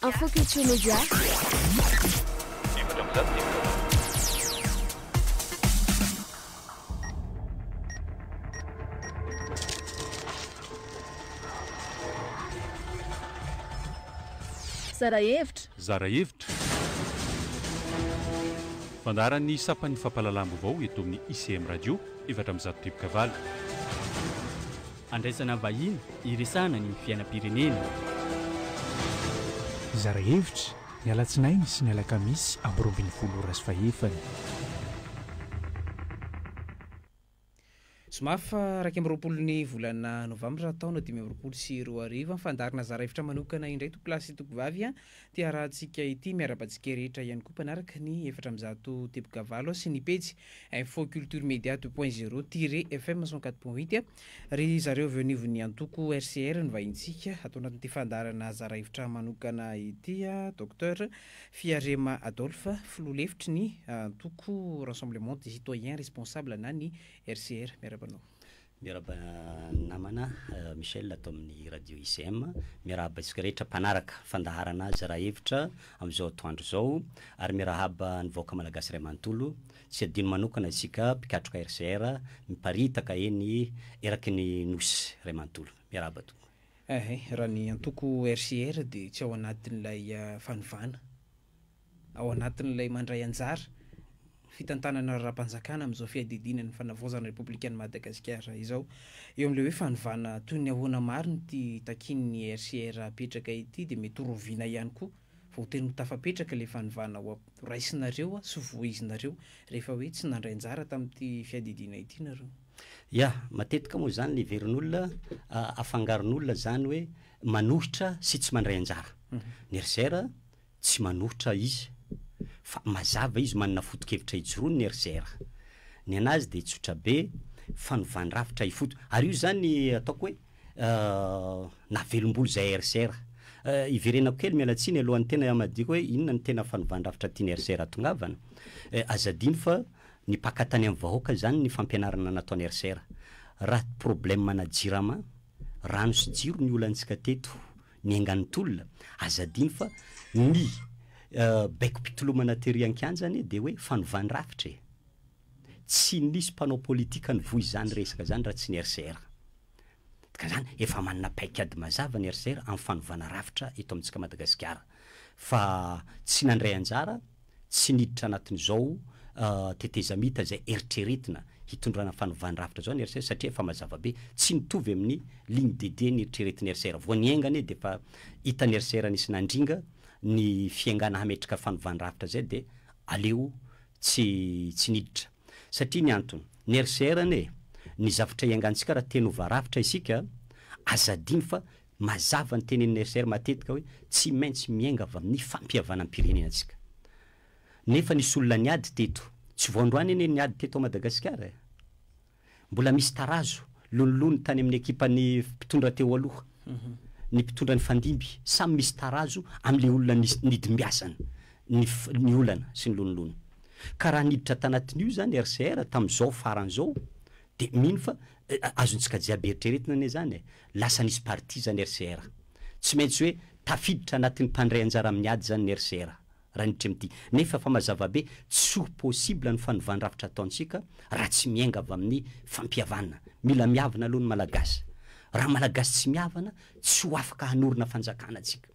Info Culture Média. Zara hevitra fandaran'ny sapan'ny fampahalalam-baovao eto amin'ny ICM radio efatra amin'ny zato tribo kavaly. Andraisana vahiny iresahana ny fiainam-pirenena. Zara hevitra ny alatsinainy sy ny alakamisy amin'ny 24 Somafa raika amby roapolo ny volana novambra taona 2024 fandarina zara hevitra manokana indray tokolasy tokovavy tia rahantsika ity miarabantsika rehetra ihany koa mpanaraka ny efatra amzato tebokavalo sy ny pejy info culture média 2.0 FM 104.8 ry zareo venivony antoko RCR ny vahintsika atao anatin'ity fandarana zara hevitra manokana ity docteur Fiarema Adolphe filolefitry ny antoko rassemblement des citoyens responsables na ny RCR miaraba namana Michel atao amin'ny radio ICM miaraba isika rehetra mpanaraka fandaharana zara hevitra am'izao atoandro zao ary miarahaba nivoaka malagasy ray manontolo tsy adino manokana isika mpikatroka RCR miparitaka eny eraky ny nosy ray manontolo miaraba to raha ny antoko RCR de tsy ao anatin'ilay fanovana ao anatin'ilay mandray anjara fitantanana rahampanjakana am'izao fiadidinany fanavozana républicaine Madagasikara izao eo am'le hoe fanovana toy ny ahoana mariny ty takin'ny RCR apetraka ity de mety roviana ihany koa vao teny tafapetraka le fanovana ho raisinareo sy voizinareo rehefa hoe tsy nandray anjara tamin'ity fiadidina ity nareo. Matetika moa zany le verin'olona afangaron'olona zany hoe manohitra sy tsy mandray anjara. Ny RCR tsy manohitra izy fa mazava izy manana foto-kevitra ijoroany ny RCR. Ny anazy de tsotra be fanovandravitra ifoto. Ary io zany ataoko hoe navelombolo zay RCR. Iverenako kely mialatsiny alohan'ny tena amadiko hoe inona ny tena fanovandravitra tiany RCR tongavana. Azadiny fa ny pakatany amin'ny vahoaka zany ny fampianarana nataony RCR. Raha problème manajirama, rano sy jiro ny olantsika teto, ny engan'tolona, azadiny fa ny baiko pitolomana tery ankianjany de hoe fanovandravitra tsy nisy mpanao politika ny voy zany resaka zany raha tsy ny RCR. Ka zany efa manana paikady mazava ny RCR amin'ny fanovana ravitra eto amintsika Madagasikara fa tsy nandray anjara tsy niditra anatin'izao tetezamita zay eritreretina hitondrana fanovandravitra zao ny RCR satria efa mazava be tsy nitovy amin'ny ligne dédiée ny eritreretin'ny RCR vo niaingany de fa hitan'ny RCR nisy nandringa ny fiaingana hametraka fanovandravitra zay de aleo tsy niditra satria ny antony ny RCR ny zavatra iangantsika raha teny hovaravitra isika azadiny fa mazava ny tenenin'ny RCR matetika hoe tsy maintsy miainga avy amin'ny fampihavana am-pirenenantsika. Nefa nisy olona niady teto tsy voandroany eny niady teto Madagasikara mbola misy tarazo lonilony tany amin'ny ekipany mpitondra teo aloha ny mpitondra ny fandimby samy misy tarazo am'le olona nidimbiasany ny olana sy ny lonilony ka raha niditra tanatin'io zany RCR tam'izao faran'izao de mino fa azontsika jiaby eritreretina ane zany lasa nisy parti zany RCR tsy maintsy hoe tafiditra anatin'ny mpandray anjara amin'ny ady zany ny RCR raha niditra am'ty nefa fa mazava be tsy possible ny fanovandravitra ataontsika raha tsy miainga avy amin'ny fampihavana mila miavana aloha ny malagasy. Raha malagasy tsy miavana tsy ho afaka hanorina fanjakana atsika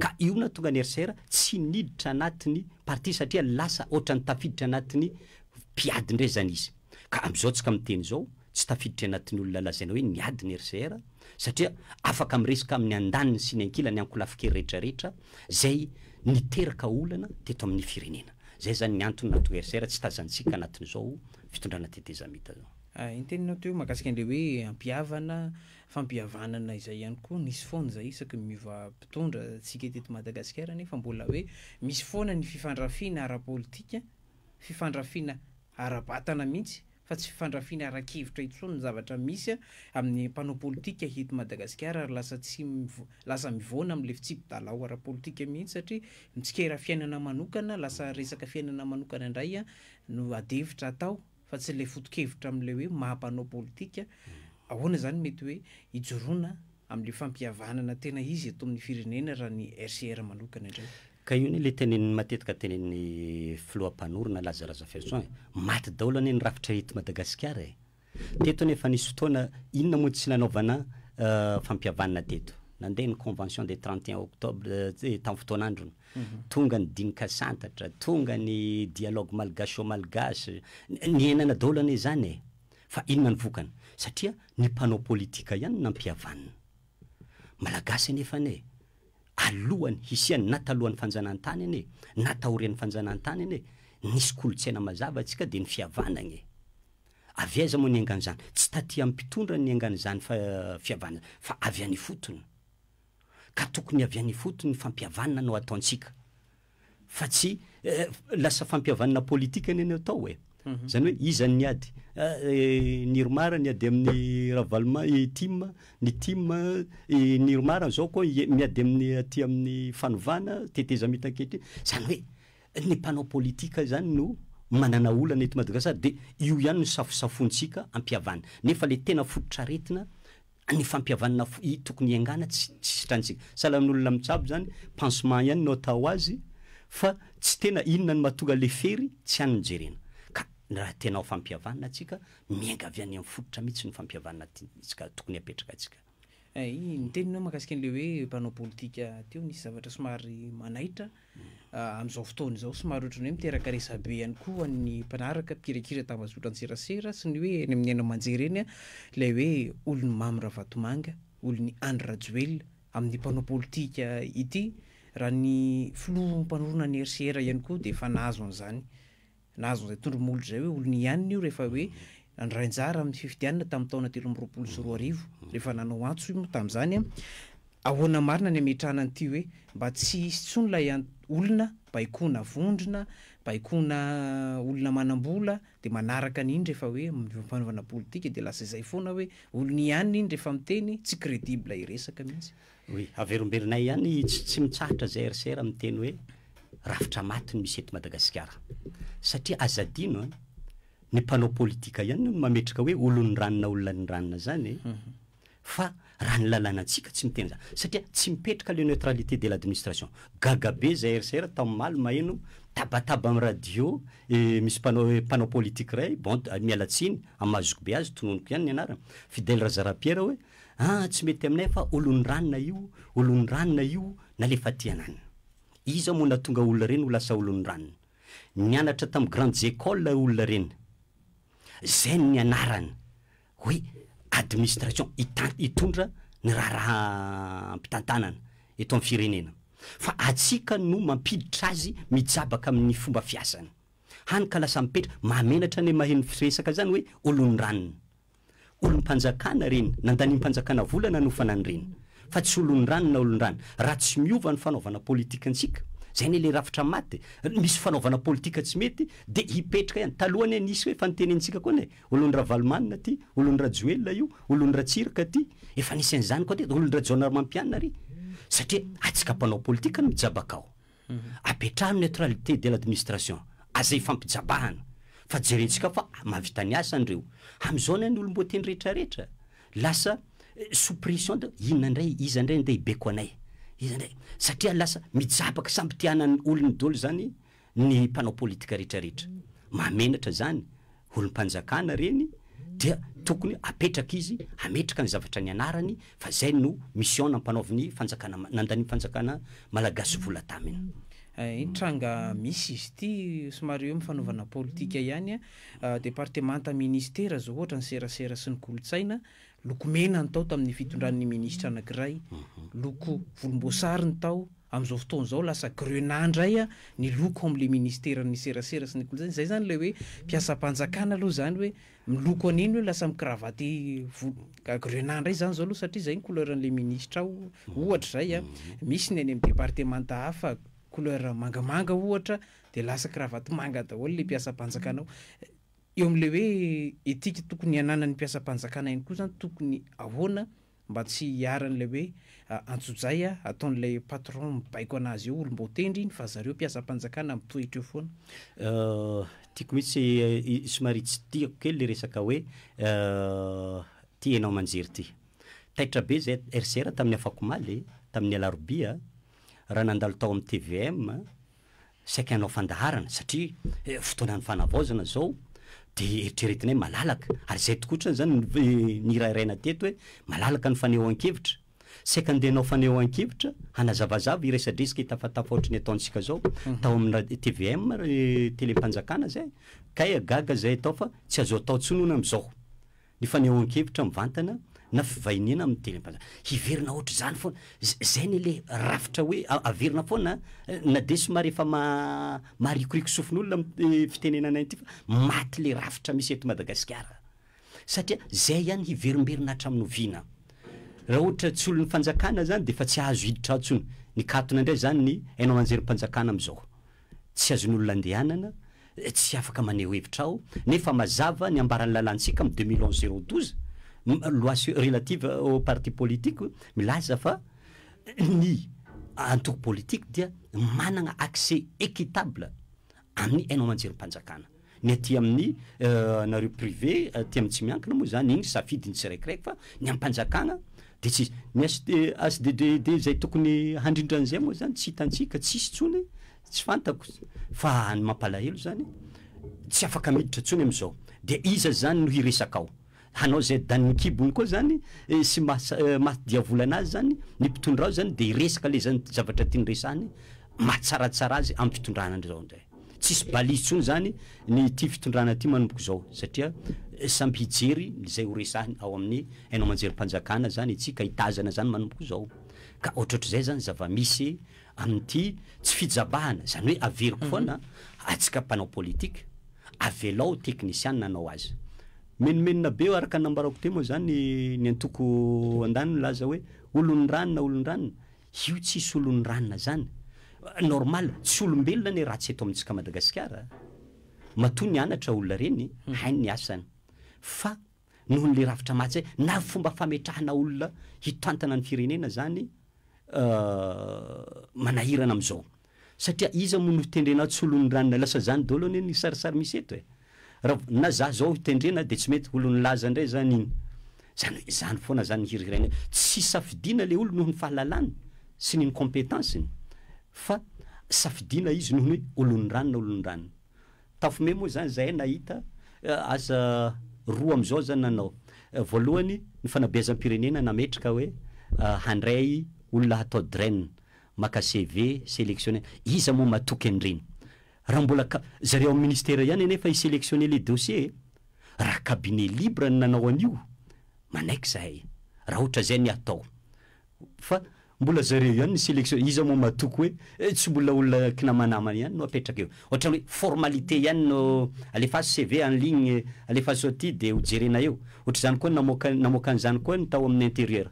ka io na tonga ny RCR tsy niditra anatiny parti satria lasa ohatrany tafiditra anatiny mpiady ndray zany izy ka am'izao tsika miteny zao tsy tafiditra anatiny olona lazaina hoe niady ny RCR satria afaka miresaka amin'ny andaniny sy ny ankilany ankolafikery rehetrarehetra zay niteraka olana teto amin'ny firenena zay zany ny antony natonga RCR tsy tazantsika anatin'izao fitondrana tetezamita zao. Inteninao teo makasika an'le hoe ampihavana fampihavanana izay ihany koa nisy foana zay isaky miova mpitondra tsika teto Madagasikara nefa mbola hoe misy foana ny fifandrafiana ara-politika fifandrafiana ara-batana mihitsy fa tsy fifandrafiana ara-kevitra itsony ny zavatra misy amin'ny mpanao politika hito Madagasikara ary lasa mivoana am'le fitsipidalao ara-politika mihitsy satria mitsikera fiainana manokana lasa resaka fiainana manokana indray no adevitra atao fa tsy le foto-kevitra am'le hoe mahampanao politika ahoana zany mety hoe ijoroana amin'le fampihavanana tena izy eto amin'ny firenena raha ny RCR manokana indray. Ka io le tenen'ny matetika tenen'ny filoam-panorona Lazare Ferson maty daholo anie ny rafitra eto Madagasikara teto nefa nisy fotoana inona moa tsy nanaovana fampihavanana teto nandeha ny convention de 31 octobre tamin'ny fotoan'androny tonga ny dinika santatra tonga ny dialogue malgasy au malgasy ny enana daholo anie zany fa inona ny vokany satria ny mpanao politika ihany nampihavanana malagasy nefa ane alohany hisiany natalohany fanjanahantany ane nataorian'ny fanjanahantany ane nisy kolotsaina mazava atsika de ny fihavanana avy aiza moa ny angany zany tsy taty amin'ny mpitondra ny angany zany fihavanana fa avy any fotony ka tokony avy any fotony fampihavanana no ataontsika fa tsy lasa fampihavanana politika ny atao zany hoe izany niady niromara niady amin'ny ravalma ny team niromara zao koa miady amin'ny aty amin'ny fanovana teteza mitanketra zany hoe ny mpanao politika zany no manana olana eto Madagasikara de io ihany no safosafontsika ampihavana nefa le tena fototra aretina ny fampihavanana tokony iangana tsy sitrantsika salamin'olona mitsabo zany pansement ihany no atao azy fa tsy tena inona ny mahatonga le fery tsy hany jerena ka raha tena ho fampihavanana atsika miainga avy any amin'ny fototra mihitsy ny fampihavanana tsika tokony apetraka atsika. Ny teninao mahakasika an'le hoe mpanao politika teo nisy zavatra somary manaitra amin'izao fotoana izao somary ohatrany hoe miteraka resabe ihany koa ny mpanaraka mpikirakira tambazotra an-tserasera sy ny hoe ny amin'ny aina manjery eny ilay hoe olony Mamy Ravatomanga olony Andry Rajoelina amin'ny mpanao politika ity raha ny filoham-panorona ny RCR ihany koa de efa nahazo an'izany nahazo an'izay tondromolotro zay hoe olony ihany io rehefa hoe Andry Rajoelina amin'ny fifidianana tamin'ny taona 2024 rehefa nanao antso io tamin'izany ahoana marina ny ametrahana an'ity hoe mba tsy hisy tsony ilay olona baikona vondrona baikona olona manambola de manaraka n'iny rehefa hoe mifanaovana politika de lasa izay foana hoe olony ihany iny rehefa miteny tsy crédible iresaka mihitsy. Oui, averomberinay ihany tsy mitsahatra zay RCR amin'ny teny hoe rafitra maty no misy eto Madagasikara satria azadino ny mpanao politika ihany no mametraka hoe olony ranona olona ny ranona zany fa raha ny lalàna antsika tsy miteny zany satria tsy mipetraka le neutralité de l'administration gagabe zay RCR tamin'ny maly maheno tabataba amin'ny radio misy mpanao politika ray bon mialatsiny amazoko be azy tononoko ihany ny anarana Fidèle Razarapiera hoe tsy mety aminay fa olony ranona io nalefa tianana iza moa natonga olona reny ho lasa olony ranona nianatra tamin'ny grandes écoles olona reny zay ny anarana hoe administration hitondra ny raha ampitantanana eto amin'ny firenena fa atsika no mampiditra azy mijabaka amin'ny fomba fiasany hany ka lasa mipetra mamenatra ny maheno firesaka zany hoe olony ranona olom-panjakana reny nandany mpanjakana volana no fanany reny fa tsy olony ranona raha tsy miova ny fanaovana politika antsika zay ny le rafitra maty misy fanaovana politika tsy mety de hipetraka ihany talohany nisy hoe fantenentsika koa ne olony Ravalomanina ty olony Rajoelina io olony Ratsiraka ty efa nisy an'izany koa teto olony Rajoelina mampianina ry satria atsika mpanao politika no mijabaka ao apetrahany neutralité de l'administration azay fampijabahana fa jerentsika fa mahavita ny asa andreo am'izao ny olom-boateny rehetrarehetra lasa sous pression de inona indray iza indray andeha hibeko anay iza indray satria lasa mijabaka samby tianany olony dolo zany ny mpanao politika rehetrarehetra mamenatra zany olom-panjakana reny dia tokony apetraka izy ametraka ny zavatra ny anarany fa zay no mission nampanaoviny fanjakana nandany fanjakana malagasy vola tamina. Tranga misy izy ity somary eo mifanaovana politika ihany departemanta ministera zao ohatra ny serasera sy ny kolotsaina loko mena ny tao tamin'ny fitondran'ny ministra anankiray loko volomboasary ny tao am'izao fotoana zao lasa grenat ndray ny loko am'le ministera ny serasera sy ny kolotsaina zay zany le hoe mpiasam-panjakana aloha zany hoe miloko an'iny hoe lasa mikravaty grenat ndray zany zao aloha satria zay ny couleur an'le ministra ao ohatra zay misy ny any amin'ny departemanta hafa couleur mangamanga ohatra de lasa kravaty manga daholo le mpiasam-panjakana ao eo am'le hoe etika tokony ananany mpiasam-panjakana iny koa zany tokony ahoana mba tsy hiaran'le hoe antsojay ataon'lay patron mibaiko anazy eo olom-botendry iny fa zareo mpiasam-panjakana mitoetra eo foana. Tiako mihitsy somary tsy tiako kely le resaka hoe ty enao manjery ty taitra be zay RCR tamin'ny afakomaly tamin'ny alarobia raha nandalo tao amin'ny TVM saika anao fandaharana satria fotoanany fanavaozana zao de eritreretina hoe malalaka ary zay tokotra zany ny rairaina teto hoe malalaka ny fanehoan-kevitra saika andehanao fanehoan-kevitra hanazavazava iresadresika hitafatafa ohatry ny ataontsika zao tao amina TVM télé-mpanjakana zay kay agaga zay atao fa tsy azo atao tsonoana am'izao ny fanehoan-kevitra mivantana na fivainina amin'ny télé-mpanjakana hiverina ohatry zany foana zay ny le rafitra hoe averina foana na de somary efa marikoriko sofin'olona fitenenana ity fa maty le rafitra misy eto Madagasikara satria zay ihany hiverimberina hatramin'ny raha ohatra tsy olon'ny fanjakana zany de fa tsy azo hiditra tsony ny katona indray zany ny hainao manjery-mpanjakana am'izao tsy azon'olona andehanana tsy afaka maneho hevitra ao nefa mazava ny ambaran'ny lalantsika amin'ny 2011-012 loi relative au parti politique milaza fa ny antoko politique dia manana accès équitable amin'ny hainao manjery-mpanjakana ny aty amin'ny nareo privé aty amin'ny tsy miankina moa zany igny safidiny tsiraikiraiky fa ny am-panjakana de tsy ny HDD zay tokony handrindran'izay moa zany tsy hitantsika tsisy tsony tsy fantako fa ny mampalahelo zany tsy afaka miditra tsony am'izao de iza zany no hiresakao hanao zay daniny kibony koa zany sy masdiavolana azy zany ny mpitondra ao zany de iresaka le zany zavatra tiany resahany mahatsaratsara azy amin'ny fitondrana zao ndray tsisy balizy tsony zany ny ty fitondrana ty manomboka zao satria samby hijery zay ho resahany ao amin'ny hainao manjery-mpanjakana zany itsika hitazana zany manomboka zao ka ohatrohatr'izay zany zava-misy amin'ity tsy fijabahana zany hoe averiko foana atsika mpanao politika avelao teknisiany nanao azy menomenina be araka nambarako te moa zany ny antoko andany laza hoe olony ranona io tsisy olony ranona zany normal tsy olombelona ny ratsy eto amintsika Madagasikara matoa ny anatra olona reny hainy ny asany fa noho n'le rafitra matsy na fomba fametrahana olona hitantana ny firenena zany manahirana am'izao satria iza moa no hitendrena tsy olony ranona lasa zany dolo ane ny sarisary misy eto raha na za zao hitendrena de tsy mety olony laza indray zany igny zany foana zany hiriraina tsy safidina le olo noho ny fahalalany sy ny compétenceny fa safidina izy noho ny olony ranona tafome moa zany zay nahita asa roa am'izao zany nanao voalohany ny fanabeazam-pirenena nametraka hoe handray olona hatao draine maka CV sélectionné iza moa matoky an'ireny raha mbola zareo amin'ny ministère ihany nefa isélectionner les dossiers raha cabinet libre ny nanao an'io manaiky zahay raha ohatra zay ny atao fa mbola zareo ihany ny sélection iza moa matoky hoe tsy mbola olona kinamanamana ihany no apetraka eo ohatrany hoe formalité ihany no alefaso CV en ligne alefaso aty de hojerena eo ohatra zany koa namoaka an'izany koa ny tao amin'ny intérieur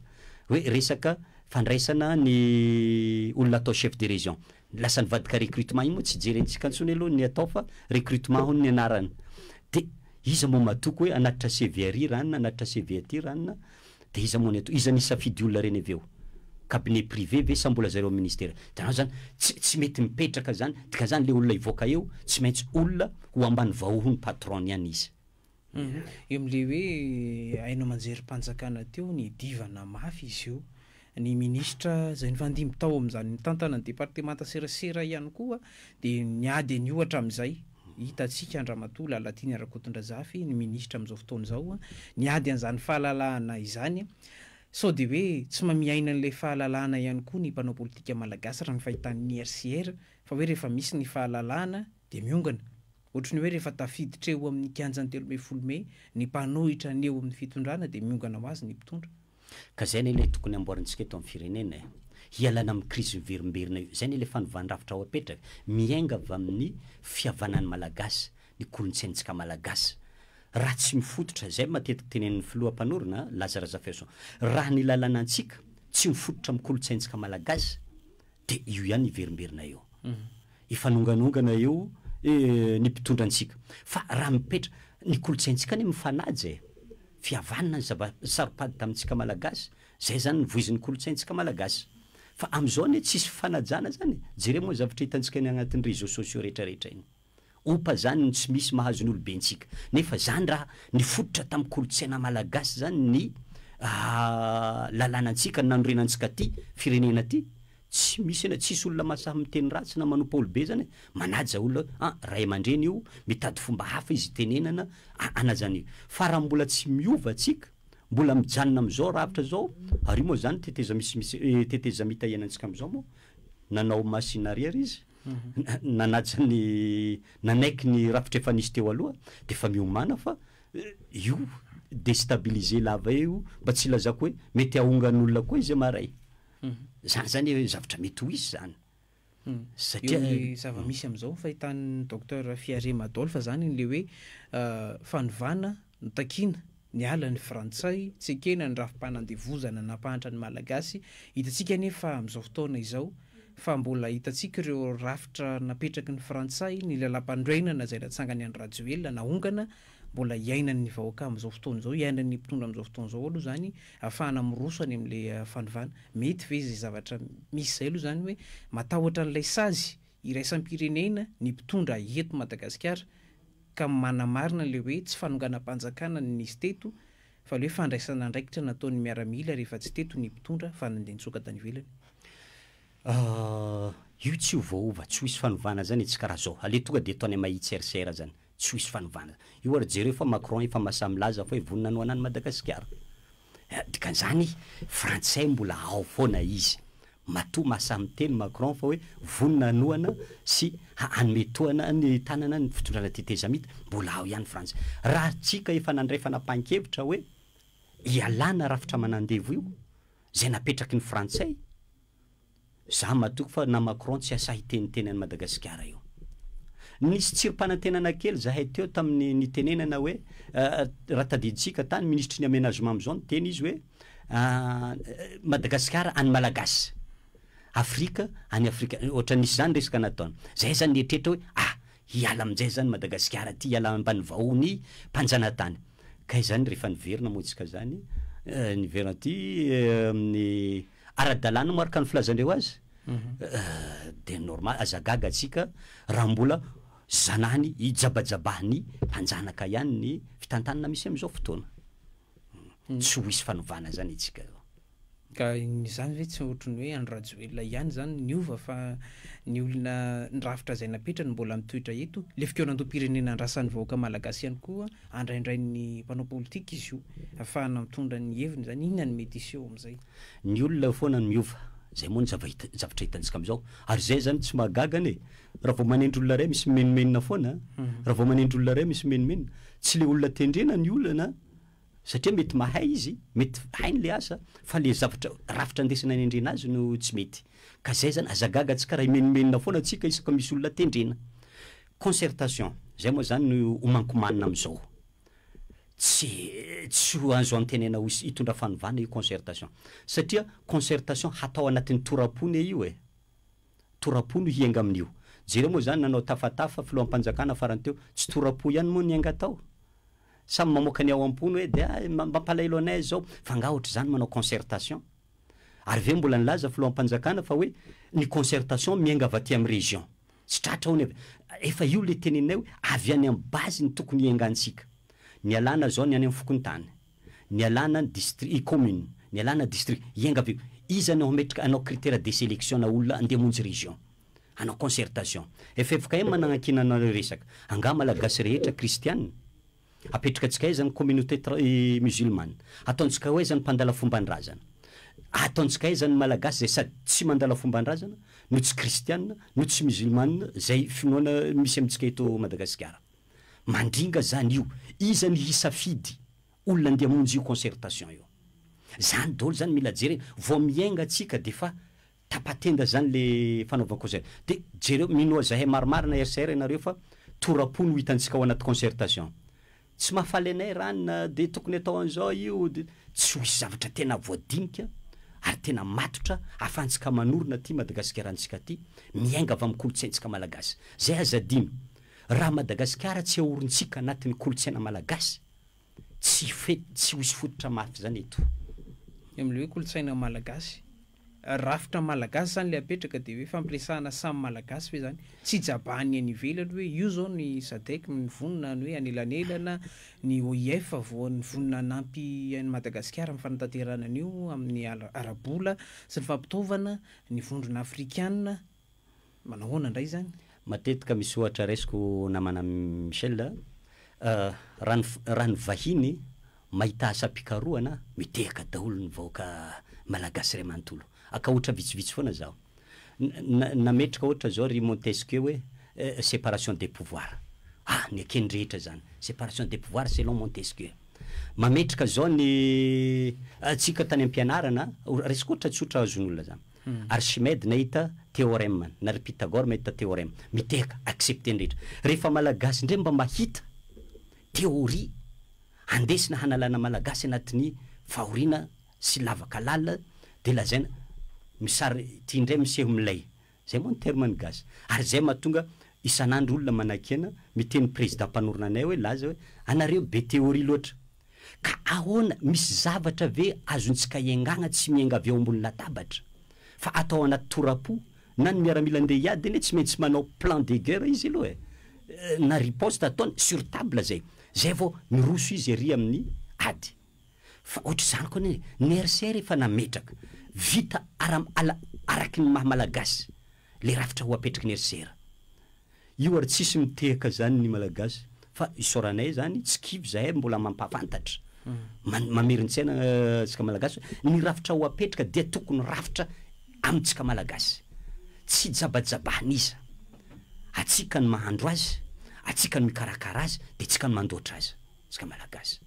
hoe resaka fandraisana ny olona atao chef de région lasa nivadika recrutement iny moa tsy jerentsika antsony aloha ny atao fa recrutement ho ny anarany de iza moa matoky hoe anatitra CV ary ranona anatitra CV aty ranona de iza moa ny atao iza nisafidy olona reny aveo cabinet privé ve sa mbola zareo ministère tanao zany tsy mety mipetraka zany dika zany le olona ivoaka eo tsy maintsy olona ho ambany vahoho ny patron ihany izy eo am'le hoe hainao manjery-mpanjakana teo ny divana mafy izy io ny ministra zay nyfandimby tao am'izany mitantana ny départementa serasera ihany koa de niady ny ohatra am'izay hitatsika Andramatoa Lalatiny Rakotondrazafy ny ministra am'izao fotoana zao niady an'izany fahalalahana izany so de hoe tsy mamiaina an'le fahalalahana ihany koa ny mpanao politika malagasy raha ny fahitan'ny RCR fa hoe rehefa misy ny fahalalahana de miongana ohatrany hoe rehefa tafiditra eo amin'ny kianjan'ny 13 ny mpanohitra ny eo amin'ny fitondrana de miongana ho azy ny mpitondra ka zay ny le tokony amboarantsika eto amin'ny firenena hialana amin'ny crise miverimberina io zay ny le fanovandrafitra ao apetraka miainga avy amin'ny fihavanan'ny malagasy ny kolontsaintsika malagasy raha tsy mifototra zay matetiky tenen'ny filoha-mpanorona Lazara Zaferson raha ny lalana antsika tsy mifototra amin'ny kolontsaintsika malagasy de io ihany iverimberina eo ifanonganongana eo ny mpitondra antsika fa raha mipetra ny kolontsaintsika ny mifanaja fihavanana ny saropady tamintsika malagasy zay zany nivoizin'ny kolontsaintsika malagasy fa am'izao ne tsisy fanajana zany jere moa zavatra hitantsika ny agnatin'ny réseaux sociaux rehetrarehetra iny opa zany tsy misy mahazo ny olobentsika nefa zany raha nifototra tamin'ny kolotsaina malagasy zany ny lalànantsika nanorenantsika ty firenena ty tsy misy ena tsisy olona masaha miteny ratsy na manompa olobe zany manaja olona ray aman-dreny io mitady fomba hafa izy tenenana anazany fa raha mbola tsy miova atsika mbola mijanona am'izao ravitra zao ary moa zany teteza misimisy teteza mita ianantsika am'izao moa nanao machine arrière izy nanaja ny nanaiky ny rafitra efa nisy teo aloha de fa miomana fa io déstabiliser lava io mba tsy lazako hoe mety ahongan'olona koa izy maray zany hoe zavatra mety ho izy zany satria zava-misy am'izao fahitan'ny docteur Fiare Madolphe zany le hoe fanovana notakina ny ala ny frantsay tsy ekena ny rafim-panandevozana napahatra ny malagasy hitantsika nefa am'izao fotoana izao fa mbola hitantsika ireo rafitra napetraky ny frantsay ny lalam-pandroenana zay natsangany any Rajoelina nahongana mbola iainan'ny vahoaka am'izao fotoana zao iainan'ny mpitondra am'izao fotoana zao aloha zany ahafahana miroso any am'le fanovana mety ve zay zavatra misy zay aloha zany hoe matahotra an'ilay sazy iraisam-pirenena ny mpitondra eto Madagasikara ka manamarina le hoe tsy fanonganam-panjakana ny nisy teto fa le hoe fandraisana andraikitra nataon'ny miaramila rehefa tsy teto ny mpitondra fa nandeha nitsoka tany ivelany io tsy ho vaova tsy ho isy fanovana zany tsy karaha zao ale tonga de ataony mahitserisery zany tsy ho isy fanovana io ary jereo fa Macron efa masamilaza fa hoe vonina no anany Madagasikara dikan'izany frantsay mbola ao foana izy matoa mahasamy teny Macron fa hoe vonina anoana sy hanometoana ny tanana ny fitondrana teteza mita mbola ao ihany frantsay raha tsika efa nandray fanapahan-kevitra hoe ialana rafitra manandevo io zay napetraky ny frantsay za matoko fa na Macron tsy asa hiteniteny any Madagasikara io nisy tsirom-panantenana kely zahay teo tamin'ny nitenenana hoe raha tadiditsika tany ministry ny aménagement am'izao ny teny izy hoe Madagasikara any malagasy Afrika any Afrika ohatra nisy zany resaka nataony zay zany nietrehitra hoe hiala amin'izay zany Madagasikara ty hiala ambany vahony mpanjanatany ka izany rehefa niverina moatsika zany niverina ty amin'ny ara-dalàna moaraka ny filazandreo azy de normal azagaga atsika raha mbola zanany ijabajabahany mpanjanaka ihany ny fitantanana misy am'izao fotoana tsy ho isy fanovana zany itsika ka zany ve tsy ohatrany hoe any Rajoelina ihany zany niova fa ny olona ny rafitra zay napetrany mbola mitoetra eto le fikeonantom-pirenena andrasan'ny vahoaka malagasy ihany koa andraindray ny mpanao politika izy io ahafahana mitondra ny heviny zany inona ny mety iseho am'izay ny olona foana ny miova zay moa ny zavatra hitantsika am'izao ary zay zany tsy mahagagany raha vao manendry olona ray misy menomenina foana raha vao manendry olona ray misy menomenina tsy le olona tendrena ny olana satria mety mahay izy mety hainy le asa fa le zavatra rafitra andesina ny endrena azy no tsy mety ka zay zany azagaga atsika raha imenomenina foana atsika isaka misy olona tendrena concertation zay moa zany no homankomanina am'izao tsy ho azo antenena ho hitondra fanovana io concertation satria concertation hatao anatin'ny torapony io torapony hiainga amin'io jereo moa zany nanao tafatafa filohampanjakana farany teo tsy torapo ihany moa niainga tao samy mamoaka ny ao am-pony hoe de mampalailo anay zao fa nga ohatra zany manao concertation ary ve mbola nilaza filohampanjakana fa hoe ny concertation miainga avy aty amin'ny région tsy tratra hony efa io le tenenay hoe avy any amin'ny base ny tokony hiaingantsika ny alana zao ny any amin'ny fokony tany ny alana ny district commune ny alana district hiainga avy izy anao metrika anao critère de sélection na olona andeha monjy région anao concertation efa efoka e managnankina anao resaka anga malagasy rehetra kristianina apetraka atsika hoe zany communauté musulmane ataontsika hoe zany mpandala fomban-drazana ataontsika hoe zany malagasy zay sady tsy mandala fomban-drazana no tsy kristianina no tsy musulmane zay finoana misy amintsika eto Madagasikara mandringa zany io izany hisafidy olona andeha monjy io concertation io zany dolo zany mila jery vao miainga atsika de fa tapatenda zany le fanaovana concert de jereo minoa zahay marimarina RCR ianareo fa torapony ho hitantsika ao anaty concertation tsy mahafaly anay ranona de tokony atao an'izao io de tsy ho isy zavatra tena voadinika ary tena matotra ahafahantsika manorona ty Madagasikaransika ty miainga avy amin'ny kolotsaintsika malagasy zay azadino raha Madagasikara tsy ahorontsika anatin'ny kolotsaina malagasy tsy ho isy fototra mafy zany eto am'le hoe kolotsaina malagasy rafitra malagasy zany le apetraka de hoe fampiresahana samy malagasy hoe zany tsy jabany any ivelany hoe io zao ny sadek ny vonona ny hoe anelanelana ny OIF voan'ny vonona nampy any Madagasikara amin'ny fanatanterahana an'io amin'ny arabola sy ny fampitaovana ny vondrona afrikanina manahoana indray zany matetika misy ohatra resiko namana Michel raha ny vahiny mahita asa-pikaroana mitehaka daholo ny vahoaka malagasy ray manontolo aka ohatra vitsivitsy foana zaho nametraka ohatra zao ry Montesquieu hoe séparation des pouvoirs ny akeny rehetra zany séparation des pouvoirs selon Montesquieu mametraka zao ny atsika tany am-pianarana resaka ohatra tsotra azon'olona zany Archimède nahita théorème na ry Pythagore mahita théorème mitehaka accepter ny rehetra rehefa malagasy ndray mba mahita théorie andesina hanalana malagasy anatin'ny fahoriana sy lavaka lala de lazaina misary ty indray miseho milay zay moa ny terme gasy ary zay mahatonga isan'andro olona manakena miteny président mpanorona anay hoe laza hoe anareo be théorie loatra ka ahoana misy zavatra ve azontsika iangagna tsy miainga avy eo ambony latabatra fa atao anaty torapo na ny miaramila andeha hiady eny tsy maintsy manao plan de guerre izy aloha na riposte ataony sur table zay vao miroso izy ery amin'ny ady fa ohatra zany koa ny RCR efa nametraka vita araky ny mahamalagasy le rafitra ho apetraky ny RCR io ary tsisy mitehaka zany ny malagasy fa isoranay zany tsy kivy zahay mbola mampafantatra mamerintsaina tsika malagasy ny rafitra ho apetraka dia tokony rafitra amitsika malagasy tsy jabajabahana iza atsika ny mahandro azy atsika ny mikarakara azy de tsika ny mandoatra azy tsika malagasy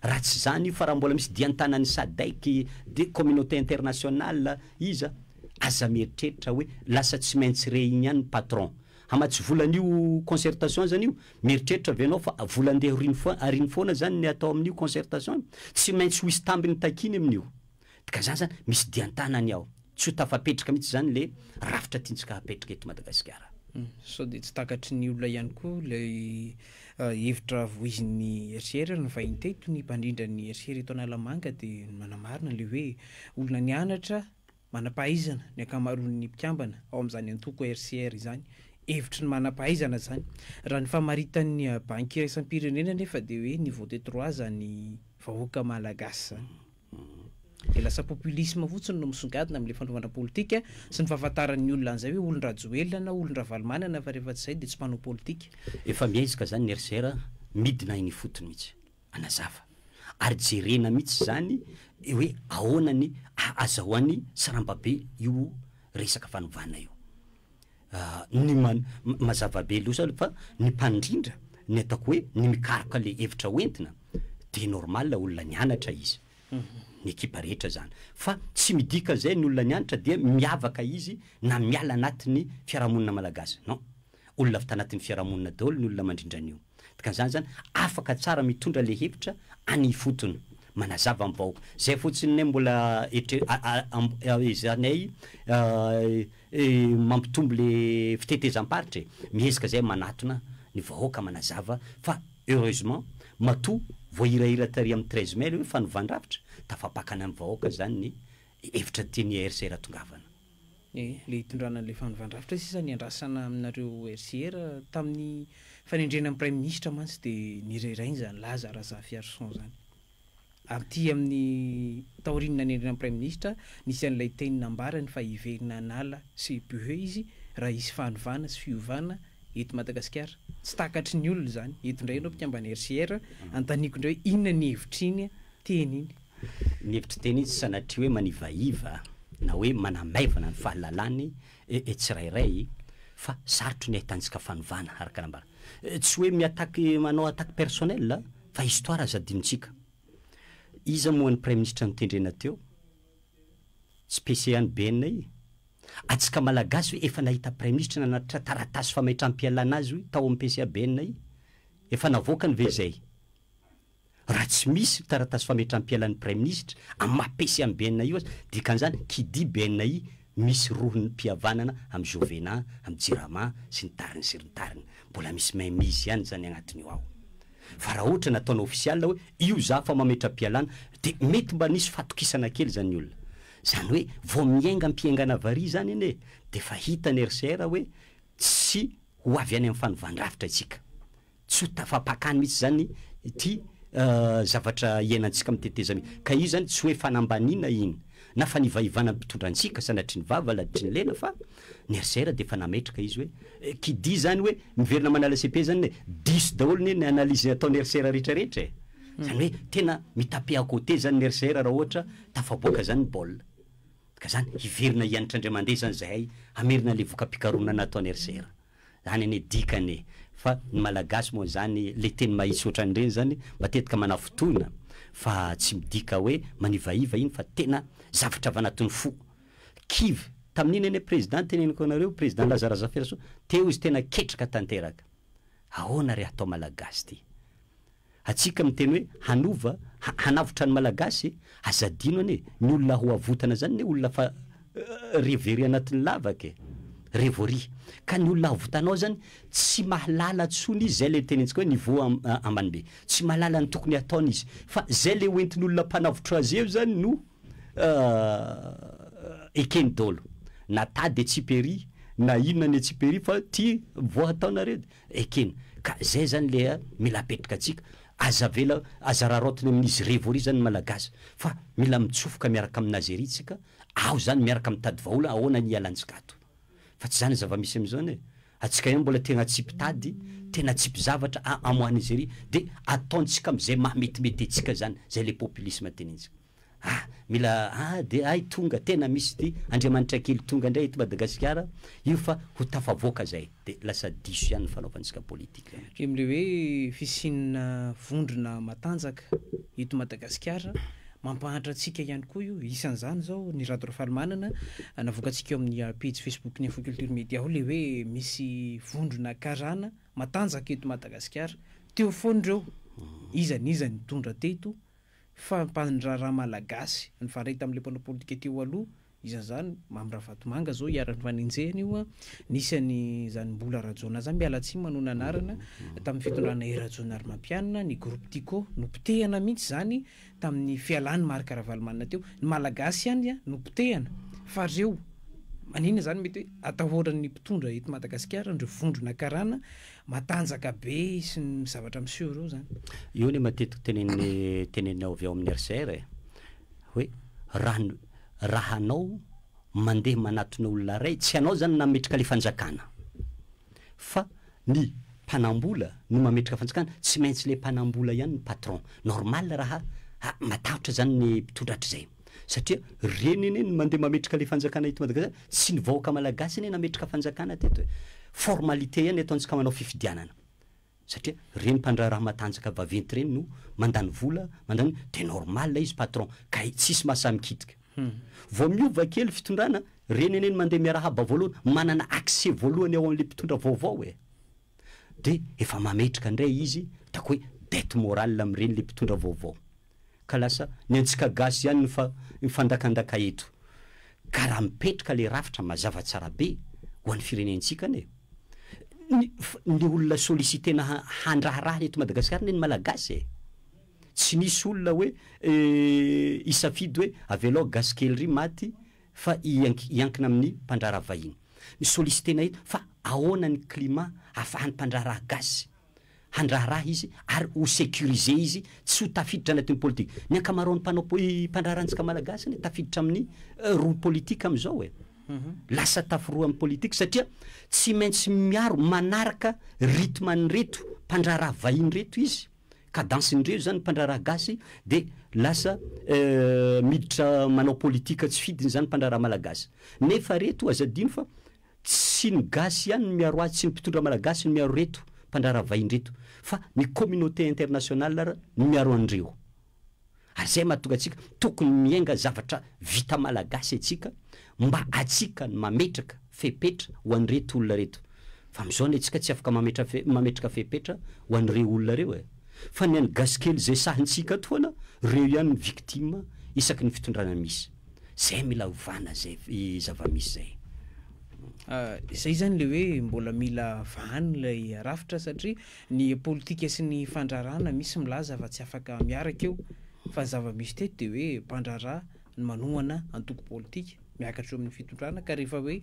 raha tsy zany fa raha mbola misy diantanany SADC de communauté internationale iza aza mieritreritra hoe lasa tsy maintsy réunion patron hamatsy volan'io concertation zany io mieritreritra venao fa vola andeha ariny foana zany ny atao amin'io concertation tsy maintsy ho isy tambiny takiny amin'io ka zany zany misy diantanany ao tsy ho tafapetraka mihitsy zany le rafitra tiantsika hapetraka eto Madagasikara so de tsy takatry ny olona ihany koa le hevitra voizin'ny RCR ny vahiny teto ny mpandrindra ny RCR eto Analamanga de manamarina le hoe olona nianatra manam-pahaizana ny akamaroan'ny mpikambana ao amin'izany antoko RCR izany hevitry ny manam-pahaizana zany raha ny famaritan'ny banky iraisam-pirenena nefa de hoe niveau de 3 zany vahoaka malagasy zany de lasa populisme fotsiny no misongadina amin'le fanaovana politika sy ny fahafantaran'ny olona an'izay hoe olon-drajoelona na olon-dravalimana fa rehefa tsy zay de tsy mpanao politika efa miezaka zany ny RCR midina iny fotony mihitsy anazava ary jerena mihitsy zany hoe ahoanany azahoany sarambabe io resaka fanovana io ny mazavabe losa fa ny mpandrindra ny atako hoe ny mikaraka le hevitra hoentina de normal olona nianatra izy ny ekipa rehetra zany fa tsy midika zay ny olona nianatra de miavaka izy na miala anatin'ny fiarahamonina malagasy non olona avy tanatin'ny fiarahamonina daholo ny olona mandrindran'io dikan'izany zany afaka tsara mitondra le hevitra any fotony manazava amin'ny vahoaka zay fotsiny nay mbola zanay mampitombo le fitetezam-paritra miezaka zay manatona ny vahoaka manazava fa heureusement matoa voahirahira tary amin'ny 13 mai hoe fanovandravitra tafapakana amin'ny vahoaka zany ny hevitra teny RCR tongavana le hitondrana le fanovandravitra sisa ny andrasana aminareo RCR tamin'ny fanendrena amin'ny prime ministre mantsy de nirerainy zany laza raza fiarson zany amty amin'ny taorinina nendrena prime ministre nisy an'ilay teny nambarany fa hiverina anala sy buhe izy raha isy fanovana sy fiovana eto Madagasikara tsy takatry ny olona zany eto ndray anao mpikambany RCR antaniko indray inona ny hevitriny teny iny ny hevitra teny izy sanatria hoe manivaiva na hoe manamaivana ny fahalalany tsirairay fa sarotro ny ahitantsika fanovana araka nambara tsy hoe miataky manao attaque personnel fa histoire aza adinontsika iza moa ny prime ministre nitendrena teo tsy PCA ny BNI atsika malagasy hoe efa nahita prime ministre nanatitra taratasy fametram-pialana azy hoe tao amin'ny PCA BNI efa navoaka ny ve zay raha tsy misy taratasy fametram-pialan'ny prime ministre amin'ny maha-PCA ny BNI io azy dikan'izany qui dit BNI misy rohony mpihavanana amin'ny Jovena amin'ny Jirama sy ny tariny sy ny tariny mbola misy misy ihany zany agnatiny io ao fa raha ohatra nataona ofisiala hoe io za fa mametram-pialana de mety mba nisy fatokisana kely zany olona zany hoe vao miainga mpiaingana vari zany iny de fa hita ny RCR hoe tsy ho avy any amin'ny fanovandravitra atsika tsy ho tafapakany mihitsy zany ty zavatra iainantsika miteteza mihitsy ka io zany tsy hoe fanambanina iny na fa nivaivana mpitondrantsika sanatry ny vava laditry ny lena fa ny RCR de fa nametraka izy hoe kidy zany hoe miverina manala CP zany ne diso daholo ny analyse ataon'ny RCR rehetrarehetra zany hoe tena mitape à côté zany ny RCR raha ohatra tafaboaka zany baolina ka zany hiverina hianatra indray mandeha zany zahay amerina le voka-pikaronana nataon'ny RCR zany ane dikany fa ny malagasy moa zany le teny mahisy ohatran'ireny zany matetika manafotona fa tsy midika hoe manivaiva iny fa tena zavatra avy anatin'ny fo kivy tamin'iny ane président teneniko anareo président Lazara Zafiraso teo izy tena ketraka tanteraka ahoana ry atao malagasy ty atsika miteny hoe hanova hanavotra ny malagasy azadino ane ny olona ho avotana zany ne olona fa revery anatin'ny lavaka revory ka ny olona avotanao zany tsy mahalala tsony izy zay le tenentsika hoe niveau ambany be tsy mahalala ny tokony ataony izy fa zay le hoentin'olona mpanavotra azy eo zany no ekeny dolo na tady tsiperi na inona ny tsiperi fa ty vo ataonareo ekeny ka zay zany le mila apetraka atsika azavela azararotiny amin'izy revory zany malagasy fa mila mitsofoka miaraka aminazy ery tsika ao zany miaraka mitady vahola ahoana ny ialantsika ato fa tsy zany zava-misy am'izao ne atsika io mbola tena tsipy tady tena tsipy zavatra amoan'izy ery de ataontsika am'izay mahametimety atsika zany zay le populisme tenentsika mila de ay tonga tena misy ty Andriamanitra kely tonga indray eto Madagasikara io fa ho tafavoaka zay de lasa diso ihany ny fanaovantsika politika am'le hoe fisinina vondrona matanjaka eto Madagasikara mampahatra atsika ihany koa io isan'izany zao ny Radio Falimanana navoakantsika eo amin'ny page Facebook ny Info Culture Media le hoe misy vondrona karana matanjaka eto Madagasikara teo foandreo izany tondra teto fa mpandraraha malagasy ny faray tamin'le mpanao politika teo aloha izany Mamira Vatomanga zao iarany faninjehany io nisany zany mbola rajona zany miala tsy manona anarana tamin'ny fitondrana Erajona Armampianina ny groupe Tico nopitehana mihitsy zany tamin'ny fialany Marc Ravalomanana teo ny malagasy ihany nopitehana fa reo manina zany mety hoe atahoran'ny mpitondra eto Madagasikara ndreo vondrona karana matanjaka be sy ny zavatra miseho reo zany io ne matetika teneny avy ao amin'ny RCR hoe raha anao mandeha manatona olona ray tsy anao zany nametraka le fanjakana fa ny mpanambola no mametraka fanjakana tsy maintsy le mpanambola ihany ny patron normal raha matahotra zany ny mpitondratry zay satria reny eny ny mandeha mametraka le fanjakana eto Madagasikara sy ny vahoaka malagasy eny nametraka fanjakana teto formalité ihany ataontsika manao fifidianana satria reny mpandraraha matanjaka vaventy reny no mandany vola mandany de normal izy patron ka tsisy mahasamikidika vao miova kely fitondrana reny eny mandeha miarahaba voalohany manana accès voalohany ao amin'le mpitondra vaovao de efa mametraka indray izy tako hoe dette morale amin'ireny le mpitondra vaovao ka lasa ny antsika gasy ihany ny fandakandaka eto ka raha mipetraka le rafitra mazava tsara be ho an'ny firenentsika ny olona sollicitena handraharaha eto Madagasikara ny malagasy tsy nisy olona hoe isafidy hoe avelao gasy kely ry maty fa iankina amin'ny mpandraraha vahiny ny sollicitena eto fa ahoana ny climat ahafahany mpandraraha gasy handraharaha izy ary ho sécuriser izy tsy ho tafiditra anatin'ny politika ny ankamaroan'ny mpandraharantsika malagasy tafiditra amin'ny roa politika am'izao lasa tafiroa amin'ny politika satria tsy maintsy miaro manaraka rythme ny reto mpandraharaha vahiny reto izy kadansindreo zany mpandraraha gasy de lasa miditra manao politika tsy fidiny zany mpandraraha malagasy nefa reto azadino fa tsy ny gasy ihany ny miaro azy tsy ny mpitondra malagasy ny miaro reto mpandraraha vahiny reto fa ny communauté internationale ny miaro andreo ary zay mahatonga atsika tokony miainga zavatra vita malagasy atsika mba atsika ny mametraka fepetra ho an'reto olona reto fa am'izao ny atsika tsy afaka mametraka fepetra ho an'reo olona reo fa ny any gasikely zay sahintsika toana reo ihany ny victime isaky ny fitondrana misy zay mila ovana zay zava-misy zay zany le hoe mbola mila vahany lay rafitra satria ny politika sy ny fandrarana misy milaza fa tsy afaka miaraka eo fa zava-misy teto de hoe mpandraraha manoana antoko politika miakatra eo amin'ny fitondrana ka rehefa hoe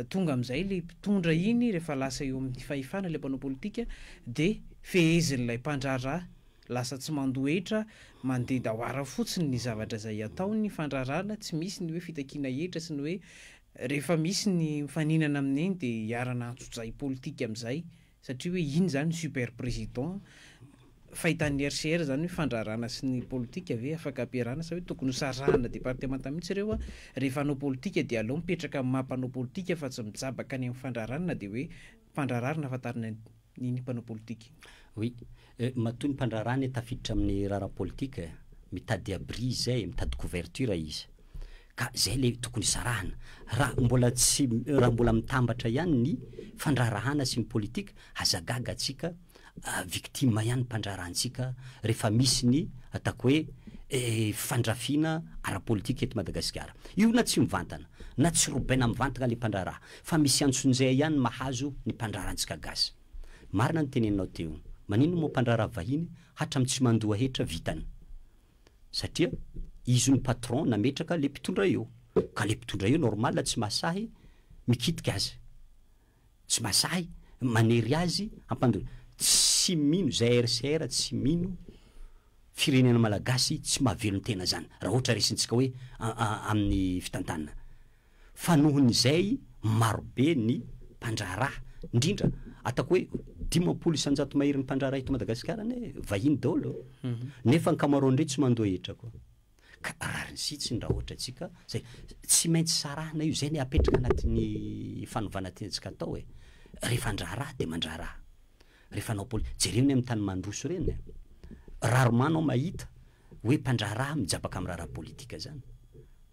tonga amin'izay le mpitondra iny rehefa lasa eo amin'ny fahefana le mpanao politika de fehezin'ilay mpandraraha lasa tsy mandoetra mandeha dahoara fotsiny ny zavatra zay ataony fandrarana tsy misy ny hoe fitakiana hetra sy ny hoe rehefa misy ny mifaninana amin'iny de hiarana antsozay politika amin'izay satria hoe iny zany super président fahitan'ny RCR zany hoe fandrarana sy ny politika ve afaka ampiarahana sa hoe tokony sarahana departemanta mihitsy ireo a rehefa hanao politika de aleo mipetraka amin'ny mampanao politika fa tsy mijabaka any amin'ny fandrarana de hoe fandrarana afantarina iny mpanao politika. Oui, matoy ny mpandrarana tafiditra amin'ny raharaha politika mitady abri zay mitady couverture izy ka zay le tokony sarahana raha mbola mitambatra ihany ny fandrarahana sy ny politika hazagaga atsika victime ihany mpandrarantsika rehefa misy ny atako hoe fandrafina ara-politika eto Madagasikara. Io na tsy mivantana na tsy robaina mivantana le mpandraraha fa misy antson'izay ihany mahazo ny mpandrarantsika gasy. Marina ny teneninao teo, manino moa mpandraraha vahiny hatramy tsy mandoa hetra vitany satria izy ny patron nametraka le mpitondra eo ka le mpitondra eo normal tsy masahy mikitika azy tsy masahy manery azy ampandona tsy mino zay RCR tsy mino firenena malagasy tsy mahavelony tena zany raha ohatra resintsika hoe amin'ny fitantanana fa nohon'izay marobe ny mpandraraha indrindra atako hoe 50 isanjato mahery ny mpandraraha eto Madagasikara ne vahiny daholo nefa ny kamaroandrey tsy mandoa hetra koa ka rarisitsiny raha ohatra atsika zay tsy maintsy sarahana io zay ny apetraka anatin'ny fanovana tentsika atao rehefa andraraha de mandraraha rehefa anao jereny amin'ny tany mandroso reny raromanao mahita hoe mpandraraha mijabaka amin'ny raharaha politika zany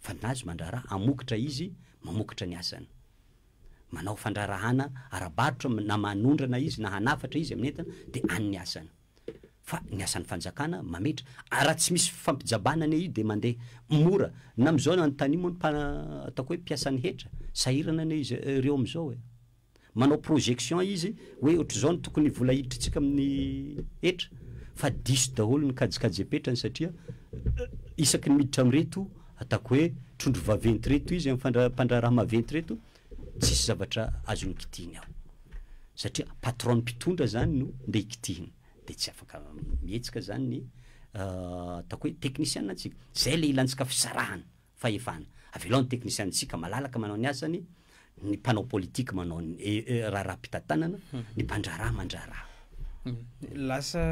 fa nazy mandraraha amokatra izy mamokatra ny asany manao fandrarahana arabarotra na manondrana izy na hanafatra izy amin'ny entana de an'ny asany fa ny asan'ny fanjakana mametra raha tsy misy fampijabana ane io de mandeha mora na am'izao anontany moa atako hoe mpiasany hetra sahirana ane izy ireo am'izao manao projection izy hoe ohatry zao ny tokony vola hidritsika amin'ny hetra fa diso daholo ny kajikajepetrany satria isaky ny miditra amreto atako hoe trondro vaventy reto izy mpandraraha maventy reto tsisy zavatra azony kitihiny ao satria patron mpitondra zany no nde ikitihiny de tsy afaka mihetsika zany ny atako hoe technicien atsika zay le ilantsika fisarahana fahefana avelao ny technicien tsika malalaka manao ny asany ny mpanao politika manao raharaham-pitantanana ny mpandraraha mandraraha lasa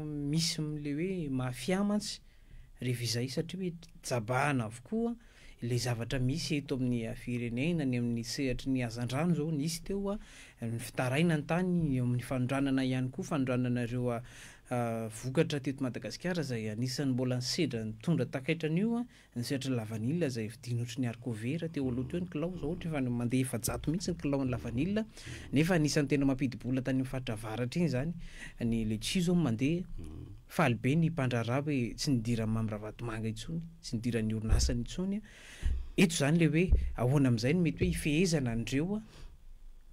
misy le hoe mafiamantsy rehefa izay satria hoe jabahana avokoa le zavatra misy eto amin'ny firenena ny amin'ny sehatry ny azandrano zao nisy teo ny fitaraina ny tany amin'ny fanondranana ihany koa fanondrananareo vokatra teto Madagasikara zay anisan'ny mbola nisedra nitondra takaitranyio ny sehatra lavanila zay vidinotry ny arkovera teo aloha teo ny kilao zao ohatra efa mandeha efajato mihitsy ny kilao ny lavanila nefa anisan'ny tena mampidibola tany amin'ny faritra avaratra iny zany ny letchi zao mandeha faly be ny mpandraraha hoe tsy nidira mamravatomanga itsony tsy nidira ny orinasany itsony eto zany le hoe ahoana amin'izay ny mety hoe ifehezana andreo